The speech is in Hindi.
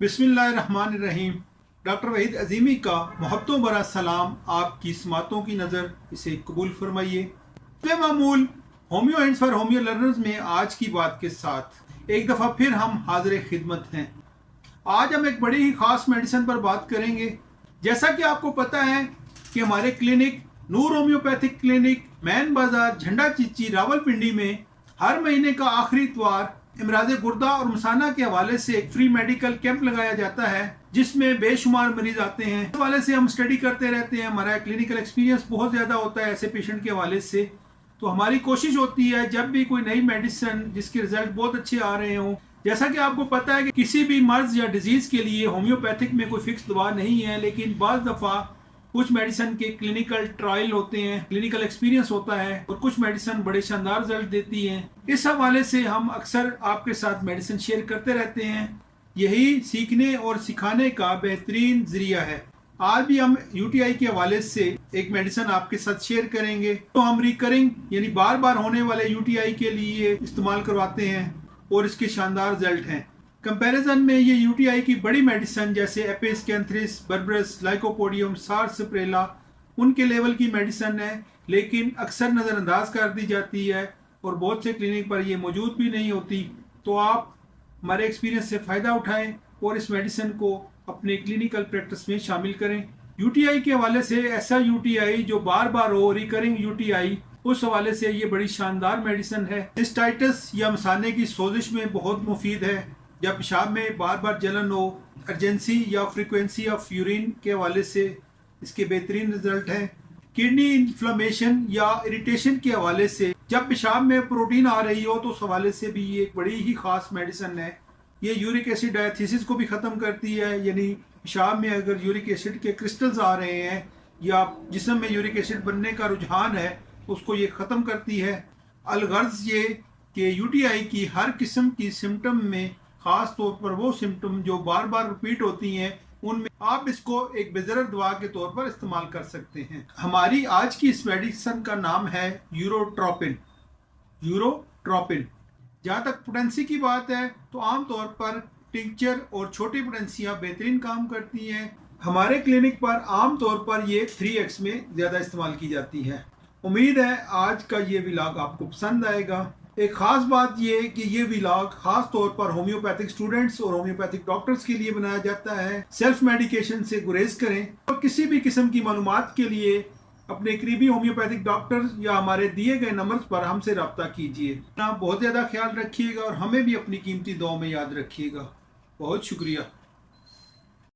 बिस्मिल्लाहिर्रहमानिर्रहीम। डॉक्टर वहीद अजीमी का मोहब्बतों भरा सलाम। आपकी समातों की नज़र इसे कबूल फरमाइए। मामूल homeo and for homeo learners में आज की बात के साथ एक दफ़ा फिर हम हाजिर खिदमत हैं। आज हम एक बड़ी ही ख़ास मेडिसिन पर बात करेंगे। जैसा कि आपको पता है कि हमारे क्लिनिक नूर होम्योपैथिक क्लिनिक मैन बाजार झंडा चीची रावलपिंडी में हर महीने का आखिरी इतवार इमराज गुर्दा और मसाना के हवाले से एक फ्री मेडिकल कैंप लगाया जाता है, जिसमें बेशुमार मरीज आते हैं। इस हवाले से हम स्टडी करते रहते हैं। हमारा क्लिनिकल एक्सपीरियंस बहुत ज़्यादा होता है ऐसे पेशेंट के हवाले से। तो हमारी कोशिश होती है जब भी कोई नई मेडिसिन जिसके रिजल्ट बहुत अच्छे आ रहे हों, जैसा कि आपको पता है कि किसी भी मर्ज या डिजीज़ के लिए होम्योपैथिक में कोई फिक्स दवा नहीं है, लेकिन बाज़ दफ़ा कुछ मेडिसिन के क्लिनिकल ट्रायल होते हैं, क्लिनिकल एक्सपीरियंस होता है और कुछ मेडिसिन बड़े शानदार रिजल्ट देती हैं। इस हवाले से हम अक्सर आपके साथ मेडिसिन शेयर करते रहते हैं। यही सीखने और सिखाने का बेहतरीन जरिया है। आज भी हम यूटीआई के हवाले से एक मेडिसिन आपके साथ शेयर करेंगे। तो हम रिकरिंग यानी बार बार होने वाले यूटीआई के लिए इस्तेमाल करवाते हैं और इसके शानदार रिजल्ट हैं। कंपैरिजन में ये यूटीआई की बड़ी मेडिसिन जैसे एपिस, कैंथ्रिस, बर्बरस, लाइकोपोडियम, सार्सप्रेला उनके लेवल की मेडिसिन है, लेकिन अक्सर नज़रअंदाज कर दी जाती है और बहुत से क्लिनिक पर ये मौजूद भी नहीं होती। तो आप हमारे एक्सपीरियंस से फ़ायदा उठाएं और इस मेडिसिन को अपने क्लिनिकल प्रैक्टिस में शामिल करें। यूटीआई के हवाले से ऐसा यूटीआई जो बार बार हो, रिकरिंग यूटीआई, उस हवाले से ये बड़ी शानदार मेडिसिन है। सिस्टाइटिस या मसाने की सोजिश में बहुत मुफीद है। जब पेशाब में बार बार जलन हो, अर्जेंसी या फ्रीक्वेंसी ऑफ यूरिन के हवाले से इसके बेहतरीन रिजल्ट हैं। किडनी इन्फ्लेमेशन या इरिटेशन के हवाले से जब पेशाब में प्रोटीन आ रही हो तो उस हवाले से भी ये एक बड़ी ही ख़ास मेडिसिन है। ये यूरिक एसिड डायथीसिस को भी ख़त्म करती है, यानी पेशाब में अगर यूरिक एसिड के क्रिस्टल्स आ रहे हैं या जिस्म में यूरिक एसिड बनने का रुझान है उसको ये ख़त्म करती है। अलगर्ज ये कि यूटीआई की हर किस्म की सिम्टम में, ख़ास तौर पर वो सिम्टम जो बार बार रिपीट होती हैं, उनमें आप इसको एक बेज़रर दवा के तौर पर इस्तेमाल कर सकते हैं। हमारी आज की इस मेडिसिन का नाम है यूरोट्रोपिन। यूरोट्रोपिन। जहाँ तक पोटेंसी की बात है तो आमतौर पर टिंचर और छोटी पोटेंसियाँ बेहतरीन काम करती हैं। हमारे क्लिनिक पर आमतौर पर ये 3x में ज़्यादा इस्तेमाल की जाती है। उम्मीद है आज का ये व्लॉग आपको पसंद आएगा। एक ख़ास बात ये कि ये व्लॉग ख़ास तौर पर होम्योपैथिक स्टूडेंट्स और होम्योपैथिक डॉक्टर्स के लिए बनाया जाता है। सेल्फ मेडिकेशन से गुरेज करें और किसी भी किस्म की मालूमात के लिए अपने करीबी होम्योपैथिक डॉक्टर या हमारे दिए गए नंबर्स पर हमसे रब्ता कीजिए। अपना बहुत ज़्यादा ख्याल रखिएगा और हमें भी अपनी कीमती दुआओं में याद रखिएगा। बहुत शुक्रिया।